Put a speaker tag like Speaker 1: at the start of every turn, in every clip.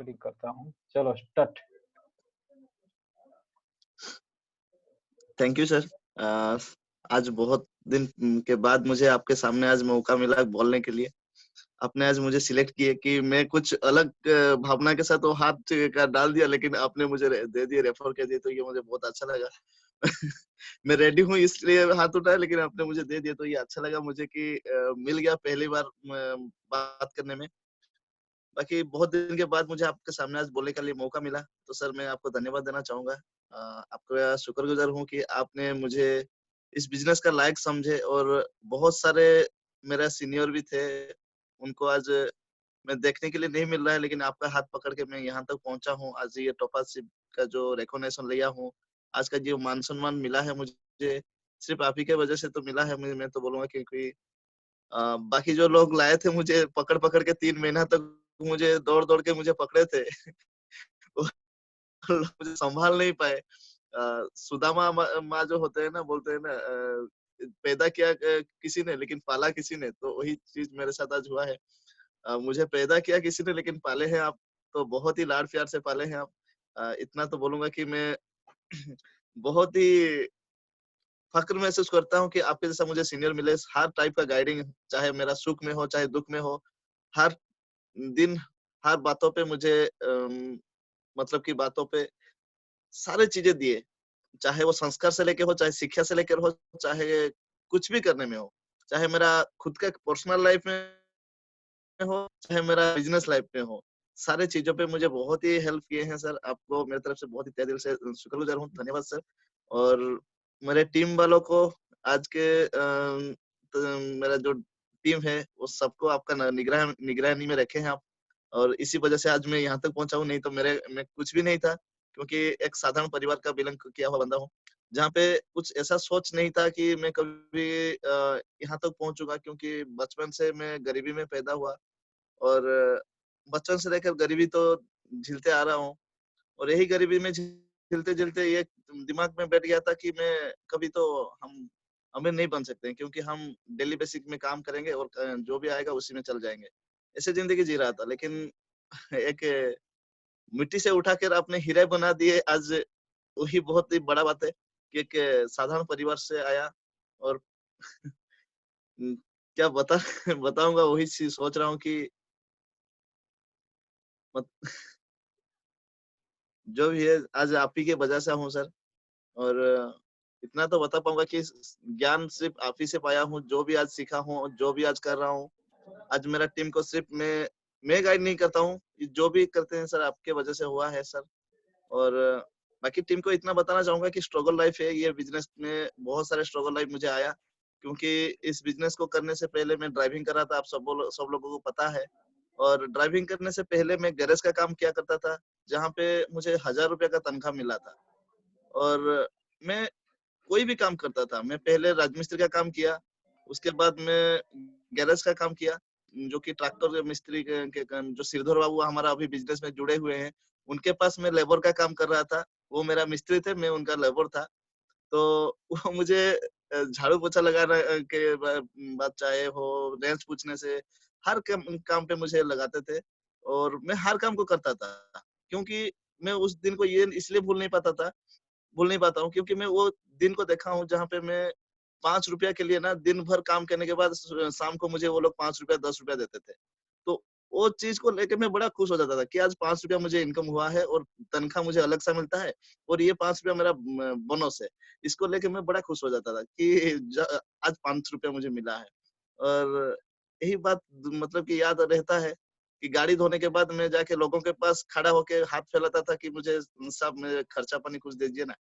Speaker 1: Recording करता हूँ। चलो स्टार्ट।
Speaker 2: Thank you sir. आज बहुत दिन के बाद मुझे आपके सामने आज मौका मिला बोलने के लिए। आपने आज मुझे सिलेक्ट किए कि मैं कुछ अलग भावना के साथ वो हाथ का डाल दिया, लेकिन आपने मुझे दे दिए, रेफर कर दिए, तो ये मुझे बहुत अच्छा लगा। मैं रेडी हूँ इसलिए हाथ उठाया, लेकिन आपने मुझे दे दिया तो ये अच्छा लगा मुझे कि मिल गया पहली बार बात करने में। बाकी बहुत दिन के बाद मुझे आपके सामने आज बोलने के लिए मौका मिला, तो सर मैं आपको धन्यवाद देना चाहूँगा। आपका शुक्रगुज़ार हूँ कि आपने मुझे इस बिज़नेस का लायक समझे, और बहुत सारे मेरा सीनियर भी थे, उनको आज मैं देखने के लिए नहीं मिल रहा है, लेकिन आपका हाथ पकड़ के मैं यहाँ तक पहुँचा हूँ। आज ये टॉपरशिप का जो रिकॉग्निशन लिया हूँ, आज का जो मान-सम्मान मिला है मुझे, सिर्फ़ आप ही के वजह से तो मिला है। मैं तो बोलूँगा, क्योंकि बाकी जो लोग लाए थे मुझे पकड़-पकड़ के 3 महीना तक मुझे दौड़-दौड़ के मुझे पकड़े थे। वो लोग मुझे सँभाल नहीं पाए। सुदामा माँ जो होते हैं ना, बोलते हैं ना, पैदा किया किसी ने लेकिन पाला किसी ने, तो वही चीज़ मेरे साथ आज हुआ है। मुझे पैदा किया किसी ने लेकिन पाले हैं आप, तो बहुत ही लाड-प्यार से पाले हैं आप। इतना तो बोलूँगा कि मैं बहुत ही फ़क्र महसूस करता हूँ कि आपके जैसा मुझे सीनियर मिले, हर टाइप का गाइडिंग, चाहे मेरा सुख में हो, चाहे दुःख में हो, हर दिन, हर बातों पे मुझे मतलब की बातों पे सारी चीज़ें दिए। चाहे वो संस्कार से लेके हो, चाहे शिक्षा से लेकर हो, चाहे कुछ भी करने में हो। चाहे मेरा खुद का पर्सनल लाइफ़ में हो, चाहे मेरा बिज़नेस लाइफ़ में हो। सारी चीज़ों पे मुझे बहुत ही हेल्प किए हैं सर। आपको मेरी तरफ से बहुत ही तहे दिल से शुक्रगुज़ार हूँ। धन्यवाद सर। और मेरे टीम वालों को, आज के मेरा जो टीम है, वो सबको आपका निगरानी में रखे हैं आप। और इसी वजह से आज मैं यहाँ तक पहुँचा हूँ, नहीं तो मैं कुछ भी नहीं था, क्योंकि एक साधारण परिवार का बिलॉन्ग किया हुआ बंदा हूँ, जहाँ पे कुछ ऐसा सोच नहीं था कि मैं कभी यहाँ तक पहुँचूँगा, क्योंकि बचपन से मैं गरीबी में पैदा हुआ, और बचपन से लेकर गरीबी तो झेलते आ रहा हूँ, और यही गरीबी में झेलते-झेलते ये दिमाग में बैठ गया था कि मैं कभी तो हम अमीर नहीं बन सकते हैं, क्योंकि हम डेली बेसिक में काम करेंगे और जो भी आएगा उसी में चल जाएँगे। ऐसे ज़िंदगी जी रहा था, लेकिन एक मिट्टी से उठाकर आपने हीरे बना दिए आज, वही बहुत ही बड़ा बात है कि एक साधारण परिवार से आया, और उम, क्या बताऊँगा, वही चीज़ सोच रहा हूँ कि मत जो भी है आज आप ही की वजह से हूँ सर। और इतना तो बता पाऊँगा कि ज्ञान सिर्फ़ आप ही से पाया हूँ, जो भी आज सीखा हूँ, जो भी आज कर रहा हूँ। आज मेरा टीम को सिर्फ़ मैं गाइड नहीं करता हूँ, जो भी करते हैं सर आपके वजह से हुआ है सर। और बाकी टीम को इतना बताना चाहूँगा कि स्ट्रगल लाइफ़ है, ये बिज़नेस में बहुत सारे स्ट्रगल लाइफ़ मुझे आया, क्योंकि इस बिज़नेस को करने से पहले मैं ड्राइविंग कर रहा था, आप सब लोगों को पता है। और ड्राइविंग करने से पहले मैं गैरेज का काम किया करता था, जहाँ पे मुझे ₹1000 का तनख्वाह मिला था। और मैं कोई भी काम करता था। मैं पहले राजमिस्त्री का काम किया, उसके बाद मैं गैरेज का काम किया, जो कि ट्रैक्टर मिस्त्री के काम, जो श्रीधर बाबू हमारा अभी बिज़नेस में जुड़े हुए हैं, उनके पास मैं लेबर का काम कर रहा था। वो मेरा मिस्त्री थे, मैं उनका लेबर था। तो वो मुझे झाड़ू-पोछा लगाना के बात चाहे हो, रेंच पूछने से, हर काम काम पे मुझे लगाते थे, और मैं हर काम को करता था। क्योंकि मैं उस दिन को ये इसलिए भूल नहीं पाता हूँ, क्योंकि मैं वो दिन को देखा हूँ जहाँ पे मैं ₹5 के लिए ना दिन भर काम करने के बाद शाम को मुझे वो लोग ₹5 ₹10 देते थे। तो वो चीज़ को लेके मैं बड़ा खुश हो जाता था कि आज ₹5 मुझे इनकम हुआ है, और तनख्वाह मुझे अलग सा मिलता है, और ये ₹5 मेरा बोनस है। इसको लेके मैं बड़ा खुश हो जाता था कि आज ₹5 मुझे मिला है। और यही बात मतलब कि याद रहता है कि गाड़ी धोने के बाद मैं जाके लोगों के पास खड़ा होके हाथ फैलाता था कि मुझे साहब मेरे खर्चा पानी कुछ दे दीजिए ना।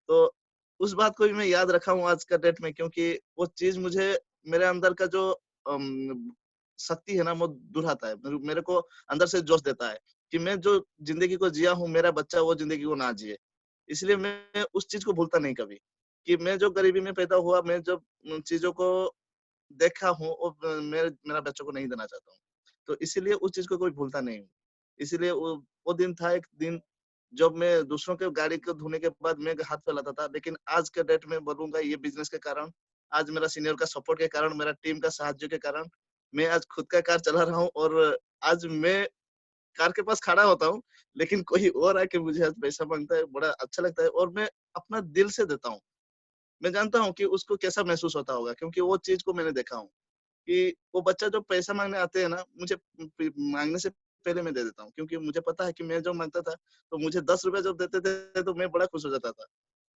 Speaker 2: तो उस बात को भी मैं याद रखा हूँ आज का डेट में, क्योंकि वो चीज़ मुझे मेरे अंदर का जो शक्ति है ना, वो दुहराता है। मेरे को अंदर से जोश देता है कि मैं जो ज़िंदगी को जिया हूँ, मेरा बच्चा वो ज़िंदगी को ना जिए। इसलिए मैं उस चीज़ को भूलता नहीं कभी, कि मैं जो गरीबी में पैदा हुआ, मैं जब उन चीज़ों को देखा हूँ, और मेरा बच्चों को नहीं देना चाहता हूँ। तो इसीलिए उस चीज़ को कोई भूलता नहीं हूँ। इसीलिए वो दिन था एक दिन, जब मैं दूसरों के गाड़ी को धोने के बाद मैं हाथ फैलाता था, लेकिन आज के डेट में बोलूँगा, ये बिज़नेस के कारण, आज मेरा सीनियर का सपोर्ट के कारण, मेरा टीम का साहाଯ୍य के कारण, मैं आज खुद का कार चला रहा हूँ, और आज मैं कार के पास खड़ा होता हूँ, लेकिन कोई और आके मुझे आज पैसा माँगता है, बड़ा अच्छा लगता है और मैं अपना दिल से देता हूँ। मैं जानता हूँ कि उसको कैसा महसूस होता होगा क्योंकि वो चीज़ को मैंने देखा हूँ कि वो बच्चा जो पैसा माँगने आते हैं ना, मुझे माँगने से पहले मैं दे देता हूँ क्योंकि मुझे पता है कि मैं जब माँगता था, तो मुझे ₹10 जब देते थे, तो मैं बड़ा खुश हो जाता था।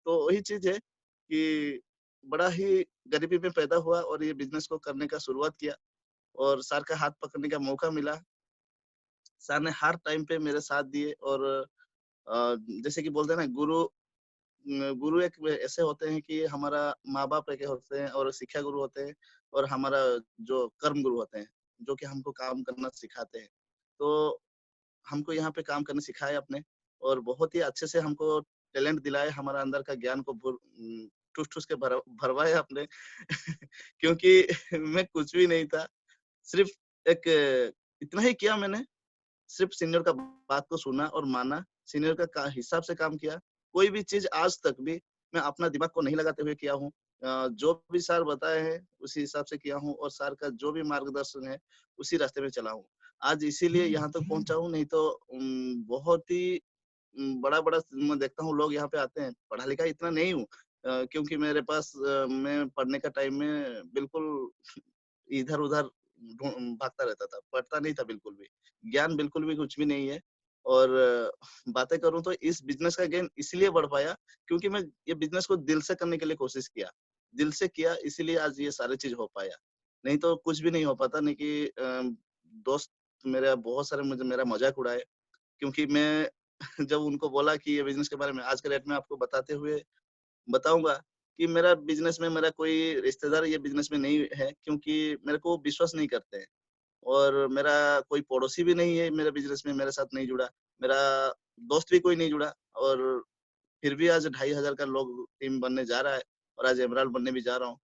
Speaker 2: तो वही चीज़ है कि बड़ा ही गरीबी में पैदा हुआ और ये बिज़नेस को करने का शुरुआत किया और सर का हाथ पकड़ने का मौका मिला। सर ने हर टाइम पे मेरे साथ दिए और जैसे कि बोलते हैं ना गुरु एक ऐसे होते हैं कि हमारा माँ-बाप एक होते हैं और शिक्षा गुरु होते हैं और हमारा जो कर्म गुरु होते हैं, जो कि हमको काम करना सिखाते हैं। तो हमको यहाँ पे काम करना सिखाया आपने और बहुत ही अच्छे से हमको टैलेंट दिलाए, हमारा अंदर का ज्ञान को ठूस-ठूस के भरवाया आपने क्योंकि मैं कुछ भी नहीं था। सिर्फ़ एक इतना ही किया मैंने सिर्फ़ सीनियर का बात को सुना और माना, सीनियर का हिसाब से काम किया। कोई भी चीज़ आज तक भी मैं अपना दिमाग को नहीं लगाते हुए किया हूँ। जो भी सर बताए हैं, उसी हिसाब से किया हूँ और सर का जो भी मार्गदर्शन है, उसी रास्ते में चला हूँ। आज इसीलिए यहाँ तक पहुँचा हूँ, नहीं तो बहुत ही बड़ा-बड़ा मैं देखता हूँ लोग यहाँ पे आते हैं, पढ़ा-लिखा इतना नहीं हूँ क्योंकि मेरे पास मैं पढ़ने का टाइम में बिल्कुल इधर-उधर भागता रहता था, पढ़ता नहीं था बिल्कुल भी। ज्ञान बिल्कुल भी कुछ भी नहीं है और बातें करूँ तो इस बिज़नेस का ज्ञान इसलिए बढ़ पाया क्योंकि मैं ये बिज़नेस को दिल से करने के लिए कोशिश किया। दिल से किया इसीलिए आज ये सारी चीज़ हो पाया। नहीं तो कुछ भी नहीं हो पाता नहीं कि दोस्त मेरे बहुत सारे मुझे मेरा मज़ाक उड़ाए क्योंकि मैं जब उनको बोला कि ये बिज़नेस के बारे में आज के डेट में आपको बताते हुए बताऊँगा कि मेरा बिज़नेस में मेरा कोई रिश्तेदार ये बिज़नेस में नहीं है क्योंकि मेरे को विश्वास नहीं करते हैं और मेरा कोई पड़ोसी भी नहीं है मेरे बिज़नेस में मेरे साथ नहीं जुड़ा। मेरा दोस्त भी कोई नहीं जुड़ा और फिर भी आज 2500 का लोग टीम बनने जा रहा है और आज एमराल्ड बनने भी जा रहा हूँ।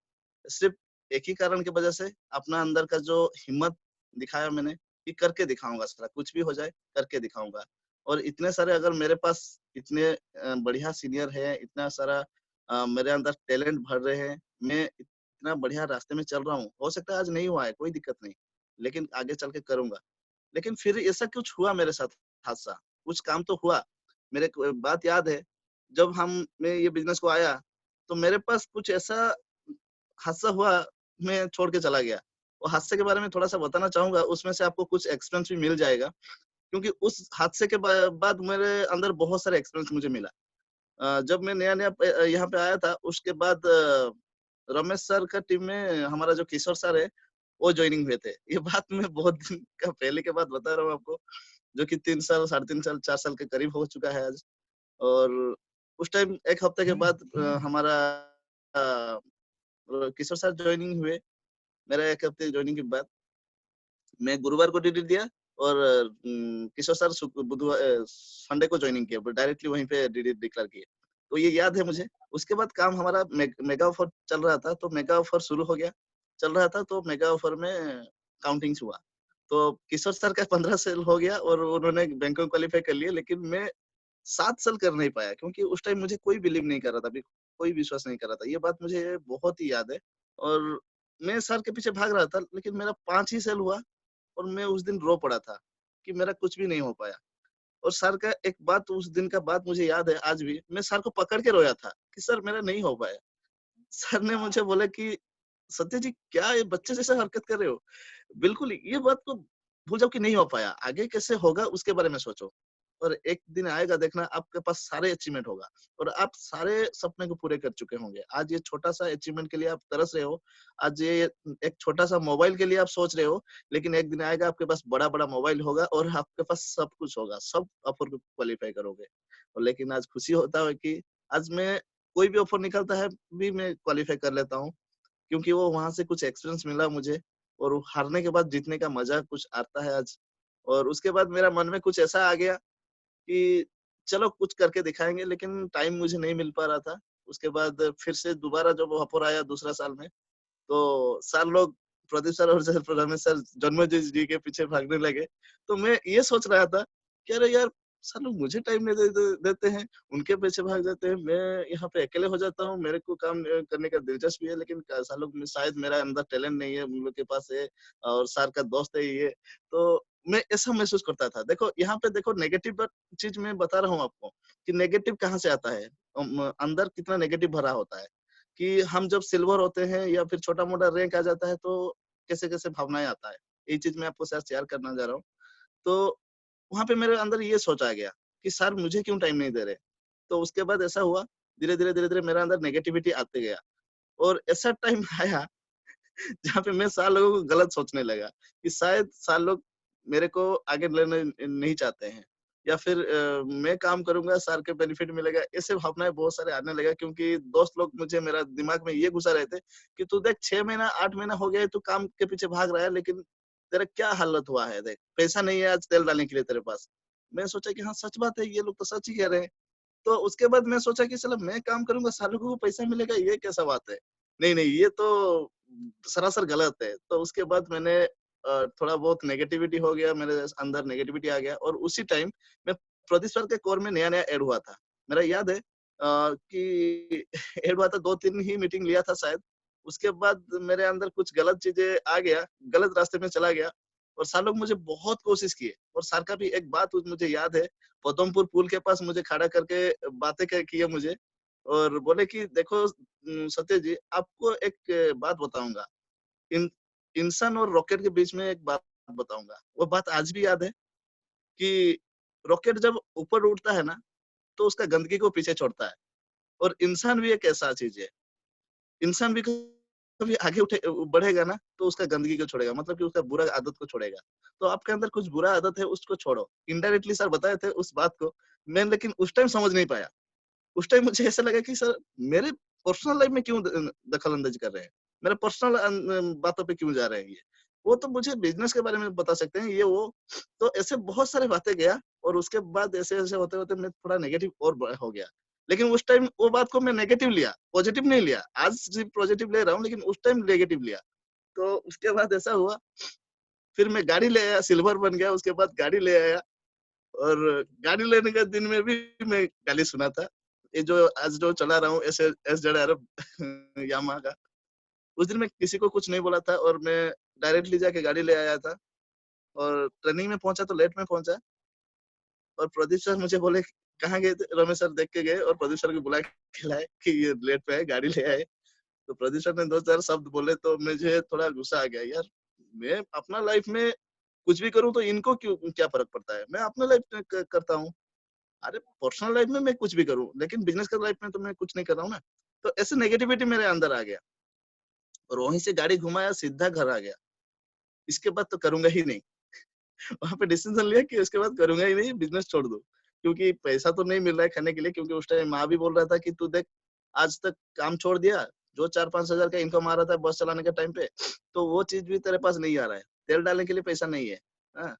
Speaker 2: सिर्फ़ एक ही कारण की वजह से अपना अंदर का जो हिम्मत दिखाया मैंने कि करके दिखाऊँगा साला कुछ भी हो जाए करके दिखाऊँगा। और इतने सारे अगर मेरे पास इतने बढ़िया सीनियर है, इतना सारा मेरे अंदर टैलेंट भर रहे हैं, मैं इतना बढ़िया रास्ते में चल रहा हूँ। हो सकता है आज नहीं हुआ है, कोई दिक्कत नहीं, लेकिन आगे चल के करूँगा। लेकिन फिर ऐसा कुछ हुआ मेरे साथ हादसा, कुछ काम तो हुआ। मेरे को बात याद है, जब मैं ये बिज़नेस को आया, तो मेरे पास कुछ ऐसा हादसा हुआ, मैं छोड़ के चला गया। वो हादसे के बारे में थोड़ा-सा बताना चाहूँगा, उसमें से आपको कुछ एक्सपीरियंस भी मिल जाएगा, क्योंकि उस हादसे के बाद मेरे अंदर बहुत सारा एक्सपीरियंस मुझे मिला। जब मैं नया-नया यहाँ पे आया था, उसके बाद रमेश सर का टीम में हमारा जो किशोर सर है, वो जॉइनिंग हुए थे। ये बात मैं बहुत दिन का पहले की बात बता रहा हूँ आपको, जो कि 3 साल, साढ़े 3 साल, 4 साल के करीब हो चुका है आज। और उस टाइम 1 हफ्ते के बाद हमारा अ, किशोर सर जॉइनिंग हुए। मेरा 1 हफ्ते जॉइनिंग के बाद मैं गुरुवार को ड्यूटी दिया और किशोर सर संडे को जॉइनिंग किया, डायरेक्टली वहीं पे ड्यूटी डिक्लेयर किए। तो ये याद है मुझे। उसके बाद काम हमारा मेगा ऑफर चल रहा था, तो मेगा ऑफर शुरू हो गया। चल रहा था तो मेगा ऑफर में काउंटिंग्स हुआ। तो किशोर सर का 15 सेल हो गया और उन्होंने बैंक में क्वालीफाई कर लिया, लेकिन मैं 7 साल कर नहीं पाया क्योंकि उस टाइम मुझे कोई बिलीव नहीं कर रहा था, अभी कोई विश्वास नहीं कर रहा था। ये बात मुझे बहुत ही याद है और मैं सर के पीछे भाग रहा था, लेकिन मेरा 5 ही सेल हुआ और मैं उस दिन रो पड़ा था कि मेरा कुछ भी नहीं हो पाया। और सर का एक बात उस दिन का बात मुझे याद है आज भी, मैं सर को पकड़ के रोया था कि सर मेरा नहीं हो पाया। सर ने मुझे बोला कि सत्य जी क्या ये बच्चे जैसा हरकत कर रहे हो? बिल्कुल ये बात तो भूल जाओ कि नहीं हो पाया, आगे कैसे होगा उसके बारे में सोचो। और एक दिन आएगा देखना आपके पास सारे अचीवमेंट होगा और आप सारे सपने को पूरे कर चुके होंगे। आज ये छोटा-सा अचीवमेंट के लिए आप तरस रहे हो, आज ये एक छोटा-सा मोबाइल के लिए आप सोच रहे हो, लेकिन एक दिन आएगा आपके पास बड़ा-बड़ा मोबाइल होगा और आपके पास सब कुछ होगा, सब ऑफर को क्वालीफाई करोगे। और लेकिन आज खुशी होता है कि आज मैं कोई भी ऑफर निकलता है, भी मैं क्वालीफाई कर लेता हूँ। क्योंकि वो वहाँ से कुछ एक्सपीरियंस मिला मुझे और हारने के बाद जीतने का मज़ा कुछ आता है आज। और उसके बाद मेरा मन में कुछ ऐसा आ गया कि चलो कुछ करके दिखाएँगे, लेकिन टाइम मुझे नहीं मिल पा रहा था। उसके बाद फिर से दोबारा जब वो ऑफर आया दूसरा साल में, तो सर लोग प्रदीप सर और सर रमेश सर जन्मजय जी के पीछे भागने लगे। तो मैं ये सोच रहा था कि अरे यार! सर लोग मुझे टाइम नहीं देते हैं, उनके पीछे भाग जाते हैं, मैं यहाँ पे अकेले हो जाता हूँ, मेरे को काम करने का दिलचस्पी है लेकिन सर लोग में शायद मेरा अंदर टैलेंट नहीं है, उन लोग के पास है और सर का दोस्त है ये। तो मैं ऐसा महसूस करता था। देखो यहाँ पे देखो नेगेटिव चीज़ मैं बता रहा हूँ आपको कि नेगेटिव कहाँ से आता है। अंदर कितना नेगेटिव भरा होता है कि हम जब सिल्वर होते हैं या फिर छोटा-मोटा रैंक आ जाता है तो कैसे-कैसे भावनाएँ आता है। ये चीज़ मैं आपको शायद शेयर करना चाह रहा हूँ। तो वहाँ पे मेरे अंदर ये सोच आ गया कि सर मुझे क्यों टाइम नहीं दे रहे? तो उसके बाद ऐसा हुआ, धीरे-धीरे मेरे अंदर नेगेटिविटी आते गया और ऐसा टाइम आया जहाँ पे मैं सार लोगों को गलत सोचने लगा कि शायद सार लोग मेरे को आगे लेने नहीं चाहते हैं या फिर मैं काम करूँगा सर के बेनिफिट मिलेगा। ऐसे भावनाएँ बहुत सारे आने लगा क्योंकि दोस्त लोग मुझे मेरा दिमाग में ये घुसा रहे थे कि तू देख 6 महीना 8 महीना हो गया है तू काम के पीछे भाग रहा है लेकिन तेरा क्या हालत हुआ है देख, पैसा नहीं है आज तेल डालने के लिए तेरे पास। मैं सोचा कि हाँ, सच बात है ये लोग तो सच ही कह रहे हैं। तो उसके बाद मैं सोचा कि साला मैं काम करूँगा, सार लोगों को पैसा मिलेगा, ये कैसा बात है? नहीं, नहीं, ये तो सरासर गलत है। तो उसके बाद मैंने थोड़ा बहुत नेगेटिविटी हो गया, मेरे अंदर नेगेटिविटी आ गया और उसी टाइम मैं प्रदीप सर के कोर में नया-नया ऐड हुआ था। मेरा याद है कि ऐड हुआ था 2-3 ही मीटिंग लिया था शायद। उसके बाद मेरे अंदर कुछ गलत चीज़ें आ गया, गलत रास्ते में चला गया और सर लोग मुझे बहुत कोशिश किए और सर का भी एक बात मुझे याद है पदमपुर पुल के पास मुझे खड़ा करके बातें किए मुझे और बोले कि देखो सत्य जी आपको एक बात बताऊंगा इन इंसान और रॉकेट के बीच में एक बात बताऊंगा वो बात आज भी याद है कि रॉकेट जब ऊपर उड़ता है ना तो उसका गंदगी को पीछे छोड़ता है और इंसान भी एक ऐसा चीज है इंसान भी कभी आगे उठे बढ़ेगा ना तो उसका गंदगी को छोड़ेगा मतलब कि उसका बुरा आदत को छोड़ेगा तो आपके अंदर कुछ बुरा आदत है उसको छोड़ो इनडायरेक्टली सर बताए थे उस बात को मैं लेकिन उस टाइम समझ नहीं पाया उस टाइम मुझे ऐसा लगा कि सर मेरे पर्सनल लाइफ में क्यों दखल अंदाजी कर रहे हैं मेरे पर्सनल बातों पे क्यों जा रहे हैं ये वो तो मुझे बिजनेस के बारे में बता सकते हैं ये वो तो ऐसे बहुत सारे बातें गया और उसके बाद ऐसे ऐसे होते होते मैं थोड़ा नेगेटिव और हो गया लेकिन उस टाइम वो बात को मैं नेगेटिव लिया पॉजिटिव नहीं लिया आज सिर्फ पॉजिटिव ले रहा हूँ लेकिन उस टाइम नेगेटिव लिया तो उसके बाद ऐसा हुआ फिर मैं गाड़ी ले आया सिल्वर बन गया उसके बाद गाड़ी ले आया और गाड़ी लेने के दिन में भी मैं गाली सुना था ये जो आज जो चला रहा हूँ ऐसे एस जेड आर यामाहा का उस दिन मैं किसी को कुछ नहीं बोला था और मैं डायरेक्टली जाके गाड़ी ले आया था और ट्रेनिंग में पहुंचा तो लेट में पहुंचा और प्रदीप सर मुझे बोले कहाँ गए थे रमेश सर देख के गए और प्रदीप सर को बुला के लाए कि ये लेट पे है गाड़ी ले आए तो प्रदीप सर ने 2-4 शब्द बोले तो मुझे थोड़ा गुस्सा आ गया यार मैं अपना लाइफ में कुछ भी करूं तो इनको क्यों क्या फर्क पड़ता है मैं अपना लाइफ में करता हूँ अरे पर्सनल लाइफ में मैं कुछ भी करूं लेकिन बिजनेस का लाइफ में तो मैं कुछ नहीं कर रहा हूँ ना तो ऐसे नेगेटिविटी मेरे अंदर आ गया और वहीं से गाड़ी घुमाया सीधा घर आ गया इसके बाद तो करूंगा ही नहीं वहां पे डिसीजन लिया कि उसके बाद करूंगा ही नहीं बिजनेस छोड़ दूं क्योंकि पैसा तो नहीं मिल रहा है खाने के लिए क्योंकि उस टाइम माँ भी बोल रहा था कि तू देख आज तक काम छोड़ दिया जो 4-5 हजार का इनकम आ रहा था बस चलाने के टाइम पे तो वो चीज भी तेरे पास नहीं आ रहा है तेल डालने के लिए पैसा नहीं है हाँ,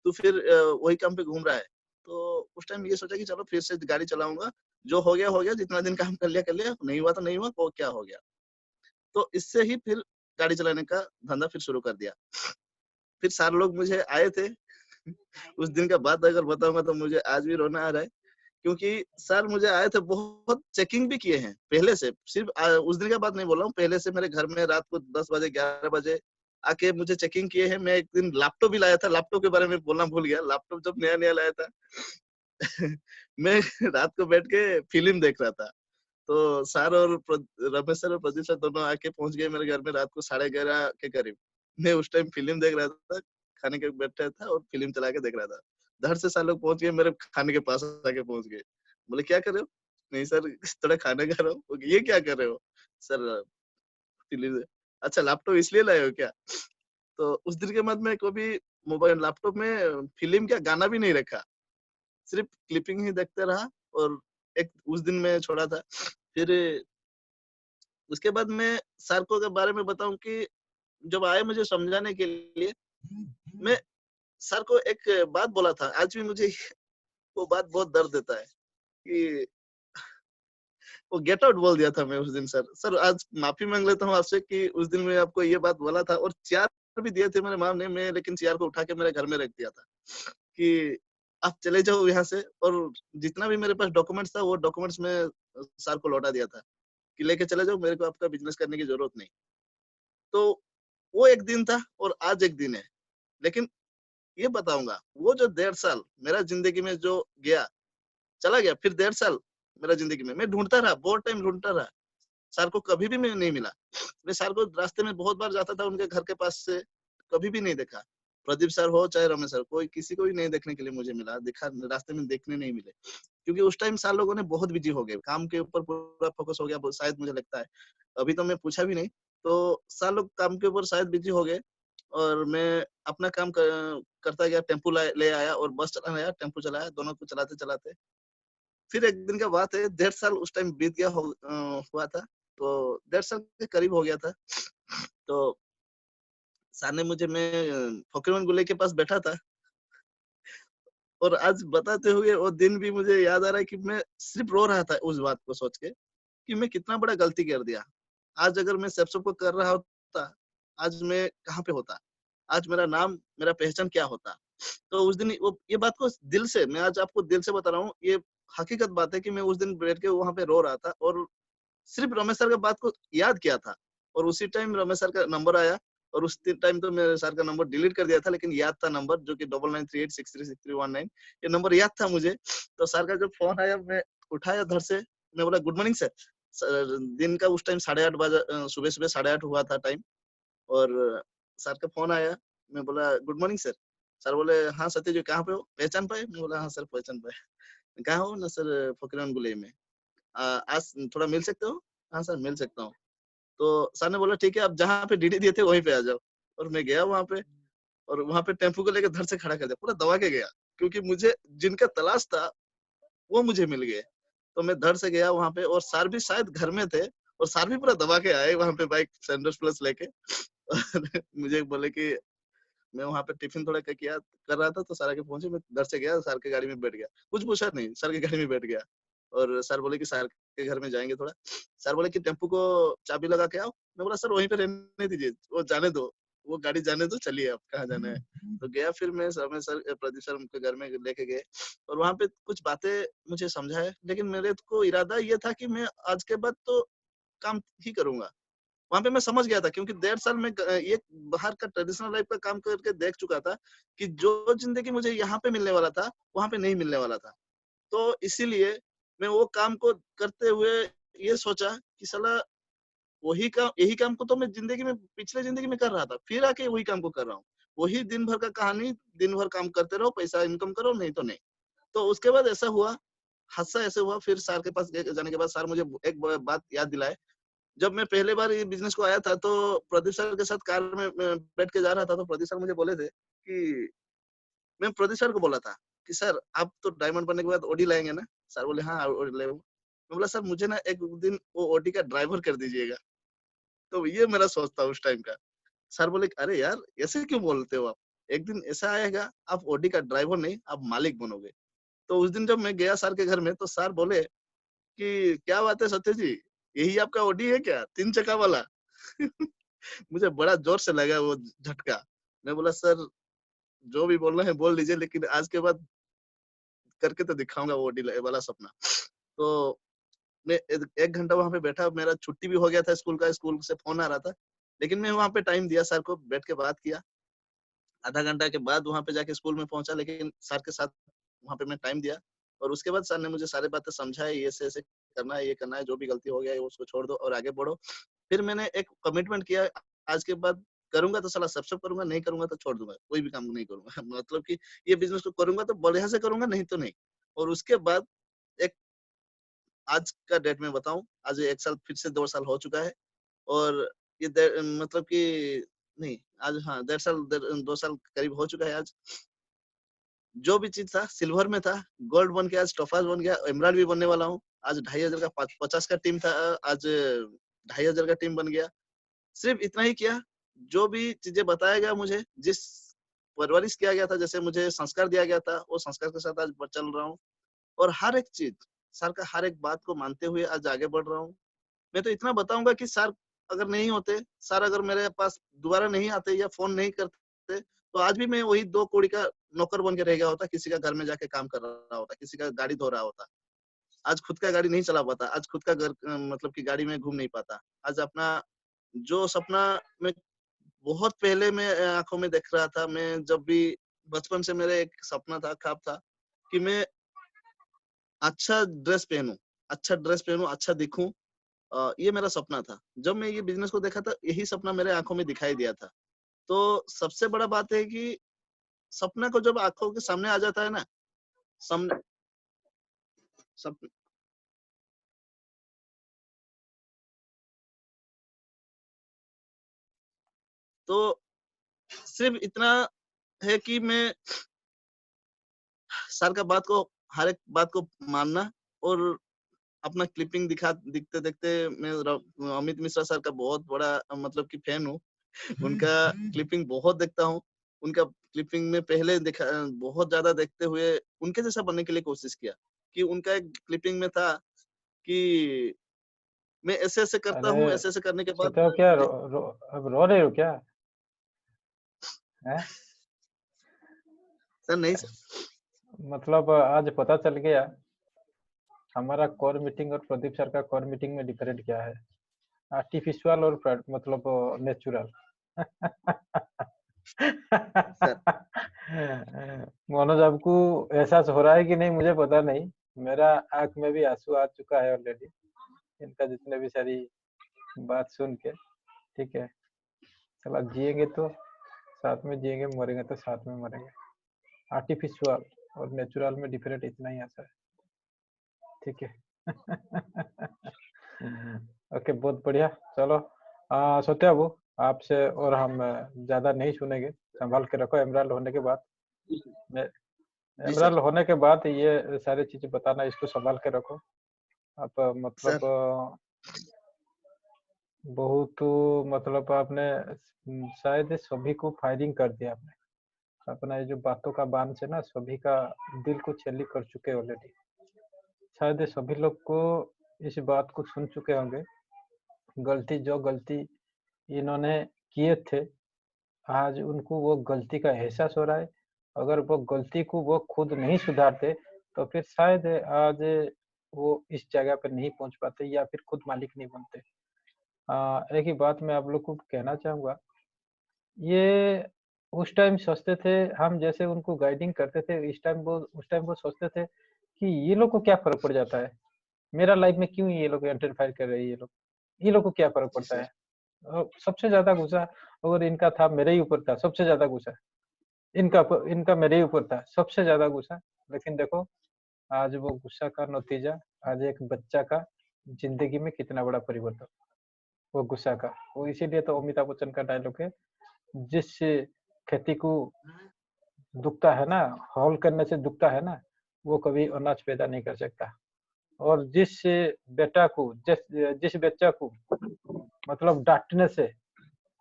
Speaker 2: तू फिर वही काम पे घूम रहा है तो उस टाइम ये सोचा कि चलो फिर से गाड़ी चलाऊंगा जो हो गया जितना दिन काम कर लिया नहीं हुआ तो नहीं हुआ वो क्या हो गया तो इससे ही फिर गाड़ी चलाने का धंधा फिर शुरू कर दिया फिर सारे लोग मुझे आए थे उस दिन का बात अगर बताऊंगा तो मुझे आज भी रोना आ रहा है क्योंकि सर मुझे आए थे बहुत चेकिंग भी किए हैं पहले से सिर्फ उस दिन का बात नहीं बोल रहा हूँ पहले से मेरे घर में रात को 10 बजे 11 बजे आके मुझे चेकिंग किए हैं मैं एक दिन लैपटॉप भी लाया था लैपटॉप के बारे में बोलना भूल गया लैपटॉप जब नया नया लाया था मैं रात को बैठ के फिल्म देख रहा था तो सर और रमेश सर और प्रदीप सर दोनों आके पहुंच गए मेरे घर में रात को 11:30 के करीब मैं उस टाइम फिल्म देख रहा था खाने के बैठा था और फिल्म चला के देख रहा था धड़ से सर लोग पहुंच गए मेरे खाने के पास आके पहुंच गए बोले क्या कर रहे हो नहीं सर थोड़ा खाना खा रहा हूँ ये क्या कर रहे हो सर फिल्म अच्छा लैपटॉप इसलिए लाए हो क्या तो उस दिन के बाद में कभी मोबाइल लैपटॉप में फिल्म का गाना भी नहीं रखा सिर्फ क्लिपिंग ही देखते रहा और एक उस दिन में छोड़ा था फिर उसके बाद मैं सर को के बारे में बताऊं कि जब आए मुझे समझाने के लिए मैं सर को एक बात बोला था आज भी मुझे वो बात बहुत दर्द देता है कि वो गेट आउट बोल दिया था मैं उस दिन सर आज माफी मांग लेता हूँ आपसे कि उस दिन मैं आपको ये बात बोला था और चेयर भी दिए थे मेरे माम ने मैं लेकिन चेयर को उठा के मेरे घर में रख दिया था कि आप चले जाओ यहाँ से और जितना भी मेरे पास डॉक्यूमेंट्स था वो डॉक्यूमेंट्स में सर को लौटा दिया था कि लेके चले जाओ मेरे को आपका बिजनेस करने की जरूरत नहीं तो वो एक दिन था और आज एक दिन है लेकिन ये बताऊंगा। वो जो 1.5 साल मेरा जिंदगी में जो गया, चला गया, फिर 1.5 साल मेरा जिंदगी में मैं ढूंढता रहा, बहुत टाइम ढूंढता रहा। सर को कभी भी मैं नहीं मिला। मैं सर को रास्ते में बहुत बार जाता था उनके घर के पास से, कभी भी नहीं देखा। प्रदीप सर हो चाहे रमेश सर, कोई किसी को भी नहीं देखने के लिए मुझे मिला, दिखा रास्ते में देखने नहीं मिले। क्योंकि उस टाइम सर लोगों ने बहुत बिजी हो गए, काम के ऊपर पूरा फोकस हो गया, शायद मुझे लगता है। अभी तो मैं पूछा भी नहीं, तो सर लोग काम के ऊपर शायद बिजी हो गए और मैं अपना काम करता गया, टेम्पो ले आया और बस चलाने आया, टेम्पो चलाया, दोनों को चलाते-चलाते फिर एक दिन का बात है, 1.5 साल उस टाइम बीत गया हुआ था, तो 1.5 साल के करीब हो गया था। तो सर ने मुझे मैं फकीरमोहन गोले के पास बैठा था और आज बताते हुए वो दिन भी मुझे याद आ रहा है कि मैं सिर्फ रो रहा था उस बात को सोच के कि मैं कितना बड़ा गलती कर दिया। आज अगर मैं सब सबको कर रहा होता, आज मैं कहाँ पे होता? आज मेरा नाम, मेरा पहचान क्या होता? तो उस दिन वो ये बात को दिल से मैं आज आपको दिल से बता रहा हूँ, ये हकीकत बात है कि मैं उस दिन बैठ के वहाँ पे रो रहा था और सिर्फ रमेश सर का बात को याद किया था और उसी टाइम रमेश सर का नंबर आया और उस टाइम तो मेरे सर का नंबर डिलीट कर दिया था, लेकिन याद था नंबर जो कि 9938636319, ये नंबर याद था मुझे। तो सर का जब फोन आया, मैं उठाया धर से, मैं बोला गुड मॉर्निंग सर। दिन का उस टाइम 8:30 बजा, सुबह सुबह 8:30 हुआ था टाइम और सर का फोन आया। मैं बोला गुड मॉर्निंग सर। सर बोले हाँ सत्य जी कहाँ पे हो, पहचान पाए? मैं बोला हाँ सर पहचान पाए। कहाँ हो ना सर, फकीरमोहन गुले में। आज थोड़ा मिल सकते हो? हाँ सर मिल सकता हूँ। तो सर ने बोला ठीक है, आप जहाँ पे डीडी दिए थे वहीं पे आ जाओ। और मैं गया वहाँ पे और वहाँ पे टेम्पो को लेके धड़ से खड़ा कर दिया, पूरा दबा के गया क्योंकि मुझे जिनका तलाश था वो मुझे मिल गए। तो मैं धड़ से गया वहाँ पे और सर भी शायद घर में थे और सर भी पूरा दबा के आए वहाँ पे बाइक सैंडर्स प्लस लेके। और मुझे बोले कि मैं वहाँ पे टिफिन थोड़ा किया कर रहा था तो सर आके पहुंचे, मैं घर से गया, सर के गाड़ी में बैठ गया, कुछ पूछा नहीं, सर की गाड़ी में बैठ गया और सर बोले कि सर के घर में जाएंगे थोड़ा। सर बोले कि टेम्पो को चाबी लगा के आओ। मैं बोला सर वहीं पे रहने दीजिए, वो जाने दो, वो गाड़ी जाने दो, चलिए आप कहाँ जाना है। तो गया फिर मैं सर प्रदीप सर के घर में लेके गए और वहाँ पे कुछ बातें मुझे समझाए, लेकिन मेरे को इरादा ये था कि मैं आज के बाद तो काम ही करूंगा। वहाँ पे मैं समझ गया था क्योंकि 1.5 साल में ये बाहर का ट्रेडिशनल लाइफ का काम करके देख चुका था कि जो ज़िंदगी मुझे यहाँ पे मिलने वाला था, वहाँ पे नहीं मिलने वाला था। तो इसीलिए मैं वो काम को करते हुए ये सोचा कि साला वही काम, यही काम को तो मैं ज़िंदगी में पिछले ज़िंदगी में कर रहा था, फिर आके वही काम को कर रहा हूँ। वही दिन भर का कहानी, दिन भर काम करते रहो, पैसा इनकम करो, नहीं तो नहीं। तो उसके बाद ऐसा हुआ, हादसा ऐसे हुआ, फिर सर के पास जाने के बाद सर मुझे एक बात याद दिलाए। जब मैं पहले बार ये बिज़नेस को आया था तो प्रदीप सर के साथ कार में मैं बैठ के जा रहा था, तो प्रदीप सर मुझे बोले थे कि मैं प्रदीप सर को बोला था कि सर आप तो डायमंड बनने के बाद ऑडी लाएँगे ना? सर बोले हाँ, ऑडी लाऊँगा। मैं बोला सर मुझे ना एक दिन वो ऑडी का ड्राइवर कर दीजिएगा। तो ये मेरा सोच था उस टाइम का। सर बोले अरे यार ऐसे क्यों बोलते हो आप? एक दिन ऐसा आएगा आप ऑडी का ड्राइवर नहीं, आप मालिक बनोगे। तो उस दिन जब मैं गया सर के घर में तो सर बोले कि क्या बात है सत्य जी, यही आपका ऑडी है क्या? 3 चक्का वाला? मुझे बड़ा जोर से लगा वो झटका। मैं बोला सर जो भी बोलना है बोल लीजिए, लेकिन आज के बाद करके तो दिखाऊँगा वो डील वाला सपना। तो मैं 1 घंटा वहाँ पे बैठा, मेरा छुट्टी भी हो गया था स्कूल का, स्कूल से फ़ोन आ रहा था। लेकिन मैं वहाँ पे टाइम दिया सर को, बैठ के बात किया। आधा घंटा के बाद वहाँ पे जाके स्कूल में पहुँचा, लेकिन सर के साथ वहाँ पे मैं टाइम दिया और उसके बाद सर ने मुझे सारी बातें समझाई, ये ऐसे-ऐसे करना है, ये करना है, जो भी गलती हो गया है उसको छोड़ दो और आगे बढ़ो। फिर मैंने एक कमिटमेंट किया, आज के बाद करूँगा तो साला सब-सब करूँगा, नहीं करूँगा तो छोड़ दूँगा, कोई भी काम नहीं करूँगा। मतलब कि ये बिज़नेस को करूँगा तो बढ़िया से करूँगा, नहीं तो नहीं। और उसके बाद एक आज का डेट में बताऊँ, आज 1 साल फिर से 2 साल हो चुका है और ये मतलब कि नहीं, आज हाँ, 2 साल करीब हो चुका है आज। जो भी चीज़ था सिल्वर में था, गोल्ड बन के आज टोपाज़ बन गया, एमराल्ड भी बनने वाला हूँ। आज 2500 का 50 का टीम था, आज 2500 का टीम बन गया। सिर्फ इतना ही किया, जो भी चीज़ें बताया गया मुझे, जिस परवरिश किया गया था, जैसे मुझे संस्कार दिया गया था, वो संस्कार के साथ आज चल रहा हूँ और हर एक चीज़, सर का हर एक बात को मानते हुए आज आगे बढ़ रहा हूँ। मैं तो इतना बताऊँगा कि सर अगर नहीं होते, सर अगर मेरे पास दोबारा नहीं आते या फ़ोन नहीं करते, तो आज भी मैं वही 2 कौड़ी का नौकर बन के रह गया होता, किसी का घर में जाके काम कर रहा होता, किसी का गाड़ी धो रहा होता। आज खुद का गाड़ी नहीं चला पाता, आज खुद का घर मतलब कि गाड़ी में घूम नहीं पाता। आज अपना जो सपना मैं बहुत पहले मैं आँखों में देख रहा था, मैं जब भी बचपन से मेरा एक सपना था, ख्वाब था कि मैं अच्छा ड्रेस पहनूं, अच्छा दिखूं। ये मेरा सपना था। जब मैं ये बिजनेस को देखा था, यही सपना मेरे आंखों में दिखाई दिया था। तो सबसे बड़ा बात है कि सपना को जब आंखों के सामने आ जाता है ना, सामने सप, तो सिर्फ इतना है कि मैं सर का बात को, हर एक बात को मानना, और अपना क्लिपिंग दिखते देखते मैं अमित मिश्रा सर का बहुत बड़ा मतलब कि फैन हूँ। उनका क्लिपिंग बहुत देखता हूँ। उनका क्लिपिंग में पहले देखा, बहुत ज्यादा देखते हुए उनके जैसा बनने के लिए कोशिश किया। कि उनका एक क्लिपिंग में था कि मैं ऐसे ऐसे करता
Speaker 1: अरे
Speaker 2: हूँ, ऐसे ऐसे करने के बाद
Speaker 1: सोते हो क्या?
Speaker 2: जी,
Speaker 1: अब रो रहे हो क्या? हैं?
Speaker 2: सर नहीं सर।
Speaker 1: मतलब आज पता चल गया हमारा कोर मीटिंग और प्रदीप सर का कोर मीटिंग में डिफरेंट क्या है। आर्टिफिशियल और मतलब नेचुरल।
Speaker 2: सर
Speaker 1: मनोज, आपको एहसास हो रहा है कि नहीं मुझे पता नहीं। मेरा आंख में भी आंसू आ चुका है ऑलरेडी, इनका जितने भी सारी बात सुन के। ठीक है, चलो जिएंगे तो साथ में जिएंगे, मरेंगे तो साथ में मरेंगे। आर्टिफिशियल और नेचुरल में डिफरेंट इतना ही आता है। ठीक है। ओके, बहुत बढ़िया। चलो सत्या बाबू, आपसे और हम ज्यादा नहीं सुनेंगे। संभाल के रखो एमराल्ड होने के बाद।
Speaker 2: जी सर।
Speaker 1: एमराल्ड होने के बाद ये सारी चीजें बताना, इसको संभाल के रखो। आप
Speaker 2: सर
Speaker 1: मतलब बहुत मतलब आपने शायद सभी को फायरिंग कर दिया आपने। अपना ये जो बातों का बांध से ना सभी का दिल को छेली कर चुके ऑलरेडी। शायद ये सभी लोग को इस बात को सुन चुके होंगे। गलती इन्होंने किए थे, आज उनको वो गलती का एहसास हो रहा है। अगर वो गलती को वो खुद नहीं सुधारते तो फिर शायद आज वो इस जगह पर नहीं पहुंच पाते या फिर खुद मालिक नहीं बनते। एक ही बात मैं आप लोग को कहना चाहूंगा, ये उस टाइम सोचते थे, हम जैसे उनको गाइडिंग करते थे उस टाइम वो सोचते थे कि ये लोग को क्या फर्क पड़ जाता है, मेरा लाइफ में क्यों ये लोग इंटरफेयर कर रहे हैं, ये लोग को क्या फर्क
Speaker 2: जी
Speaker 1: पड़ता
Speaker 2: सर।
Speaker 1: है। सबसे ज्यादा गुस्सा अगर इनका था मेरे ही ऊपर था, सबसे ज्यादा गुस्सा इनका मेरे ही ऊपर था, सबसे ज्यादा गुस्सा। लेकिन देखो आज वो गुस्सा का नतीजा, आज एक बच्चा का जिंदगी में कितना बड़ा परिवर्तन, वो गुस्सा का। वो इसीलिए तो अमिताभ बच्चन का डायलॉग है, जिस खेती को दुखता है ना, हौल करने से दुखता है ना, वो कभी अनाज पैदा नहीं कर सकता। और जिस बच्चा को मतलब डांटने से,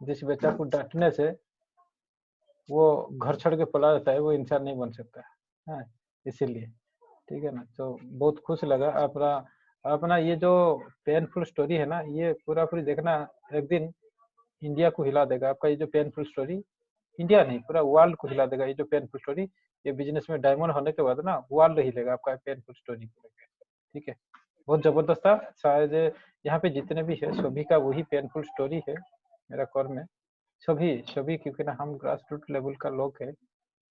Speaker 1: जिस बच्चा को डांटने से वो घर छोड़ के पला जाता है, वो इंसान नहीं बन सकता। हाँ, इसीलिए। ठीक है ना, तो बहुत खुश लगा अपना अपना ये जो पेनफुल स्टोरी है ना, ये पूरा पूरी देखना। एक दिन इंडिया को हिला देगा आपका ये जो पेनफुल स्टोरी। इंडिया नहीं, पूरा वर्ल्ड को हिला देगा ये जो पेनफुल स्टोरी। ये बिजनेस में डायमंड होने के बाद ना वर्ल्ड हिलेगा आपका पेनफुल स्टोरी को लेकर। ठीक है, बहुत जबरदस्त था। शायद यहाँ पे जितने भी है सभी का वही पेनफुल स्टोरी है मेरा कोर में। सभी सभी क्योंकि ना हम ग्रास रूट लेवल का लोग है,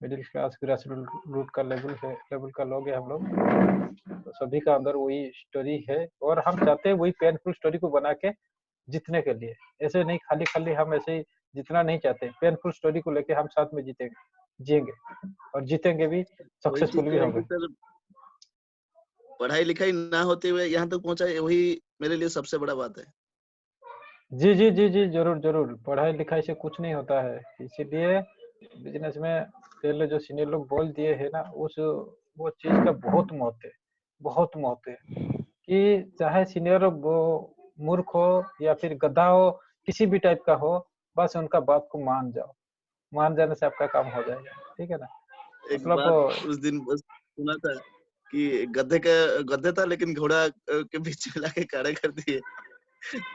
Speaker 1: मिडिल क्लास ग्रास रूट का लेवल का लोग है हम लोग। तो सभी का अंदर वही स्टोरी है और हम चाहते हैं वही पेनफुल स्टोरी को बना के जीतने के लिए। ऐसे नहीं खाली खाली हम ऐसे ही जीतना नहीं चाहते, पेनफुल स्टोरी को लेके हम साथ में जीतेंगे, जिएंगे और जीतेंगे भी,
Speaker 2: वही चीज
Speaker 1: सक्सेसफुल भी
Speaker 2: तो है
Speaker 1: होंगे।
Speaker 2: कि सर, पढ़ाई लिखाई ना होते हुए यहाँ तक पहुंचा है, वही मेरे लिए सबसे बड़ा बात है।
Speaker 1: जी जी जी जी, जरूर जरूर, पढ़ाई लिखाई से कुछ नहीं होता है। इसीलिए बिजनेस में पहले जो सीनियर लोग बोल दिए है ना, उस वो चीज का बहुत महत्व है, बहुत महत्व है। कि चाहे सीनियर वो मूर्ख हो या फिर गधा हो, किसी भी टाइप का हो, बस उनका बात को मान जाओ। मान जाने से आपका काम हो जाएगा। ठीक है ना,
Speaker 2: एक
Speaker 1: मतलब
Speaker 2: बात उस दिन बस सुना था कि गधे था लेकिन घोड़ा के बीच में लाके खड़ा कर दिए।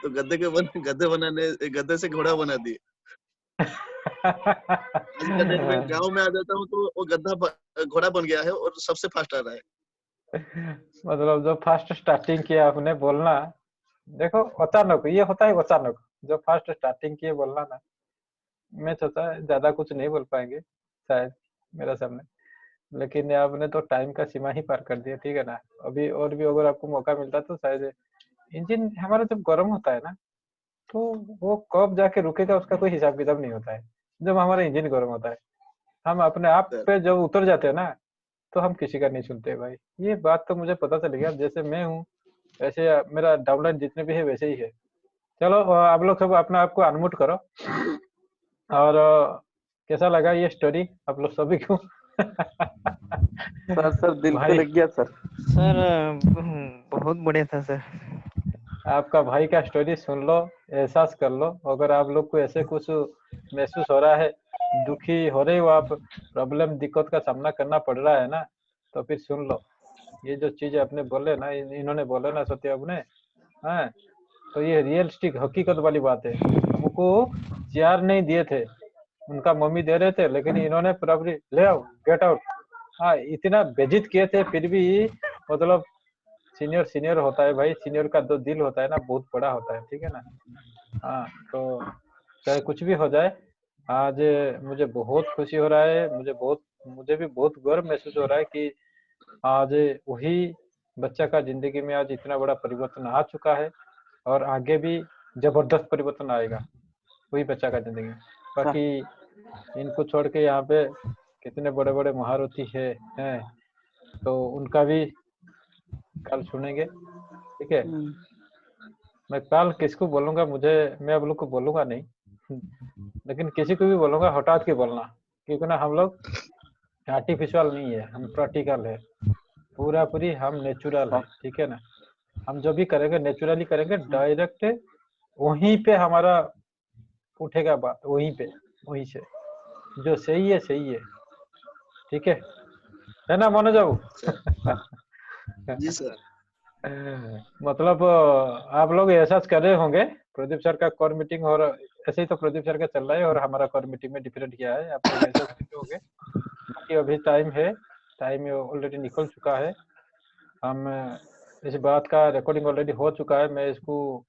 Speaker 2: तो गधे से घोड़ा बना दिए। आज का डेट में गाँव में आ जाता हूँ तो वो घोड़ा बन गया है और सबसे फास्ट आ रहा है।
Speaker 1: मतलब जो फास्ट स्टार्टिंग किया आपने बोलना, देखो अचानक ये होता है, अचानक जो फास्ट स्टार्टिंग किए बोलना ना, मैं सोचा ज्यादा कुछ नहीं बोल पाएंगे शायद। मेरा सामने। लेकिन आपने तो टाइम का सीमा ही पार कर दिया, ठीक है ना। अभी और भी अगर आपको मौका मिलता तो शायद इंजन हमारा जब गर्म होता है ना, तो वो कब जाके रुकेगा उसका कोई हिसाब किताब नहीं होता है। जब हमारा इंजन गर्म होता है, हम अपने आप
Speaker 2: सर
Speaker 1: पे जब उतर जाते हैं ना, तो हम किसी का नहीं सुनते भाई। ये बात तो मुझे पता चल गया, जैसे मैं हूँ वैसे मेरा डाउनलाइन जितने भी है वैसे ही है। चलो आप लोग सब अपना आपको अनम्यूट करो और कैसा लगा ये स्टोरी आप लोग सभी को?
Speaker 3: सर दिल को
Speaker 1: भाई
Speaker 3: लग गया सर।
Speaker 4: सर बहुत बढ़िया था सर।
Speaker 1: आपका भाई का स्टोरी सुन लो, एहसास कर लो। अगर आप लोग को ऐसे कुछ महसूस हो रहा है, दुखी हो रहे हो आप, प्रॉब्लम दिक्कत का सामना करना पड़ रहा है ना, तो फिर सुन लो। ये जो चीज आपने बोले ना, इन्होंने बोले ना सत्यम ने, हाँ, तो ये रियलिस्टिक हकीकत वाली बात है। हमको चेयर नहीं दिए थे, उनका मम्मी दे रहे थे, लेकिन इन्होंने प्रॉब्लम ले आओ, गेट आउट, हाँ, इतना बेइज्जत किए थे, फिर भी मतलब सीनियर सीनियर होता है भाई। सीनियर का जो दिल होता है ना, बहुत बड़ा होता है, ठीक है ना। हाँ, तो चाहे कुछ भी हो जाए, आज मुझे बहुत खुशी हो रहा है, मुझे भी बहुत गर्व महसूस हो रहा है कि आज वही बच्चा का जिंदगी में आज इतना बड़ा परिवर्तन आ चुका है, और आगे भी जबरदस्त परिवर्तन आएगा वही बच्चा का जिंदगी में। बाकी इनको छोड़ के यहाँ पे कितने बड़े बड़े महारथी हैं, तो उनका भी कल सुनेंगे, ठीक है। मैं कल किसको बोलूंगा, मैं अब लोग को बोलूंगा नहीं, लेकिन किसी को भी बोलूंगा हटात के बोलना, क्योंकि ना हम लोग आर्टिफिशियल नहीं है, हम प्रैक्टिकल है, पूरा पूरी हम नेचुरल है, ठीक है ना। हम जो भी करेंगे नेचुरली करेंगे, डायरेक्ट वहीं पे हमारा उठेगा बात, वहीं से जो सही है, ठीक है ना मनोज बाबू?
Speaker 2: जी सर।
Speaker 1: मतलब आप लोग एहसास कर रहे होंगे प्रदीप सर का कोर मीटिंग, और ऐसे ही तो प्रदीप सर का चल रहा है और हमारा कोर मीटिंग में डिफरेंट क्या है, आप लोग एहसास करते होंगे। बाकी अभी टाइम ऑलरेडी निकल चुका है। हम इस बात का रिकॉर्डिंग ऑलरेडी हो चुका है, मैं इसको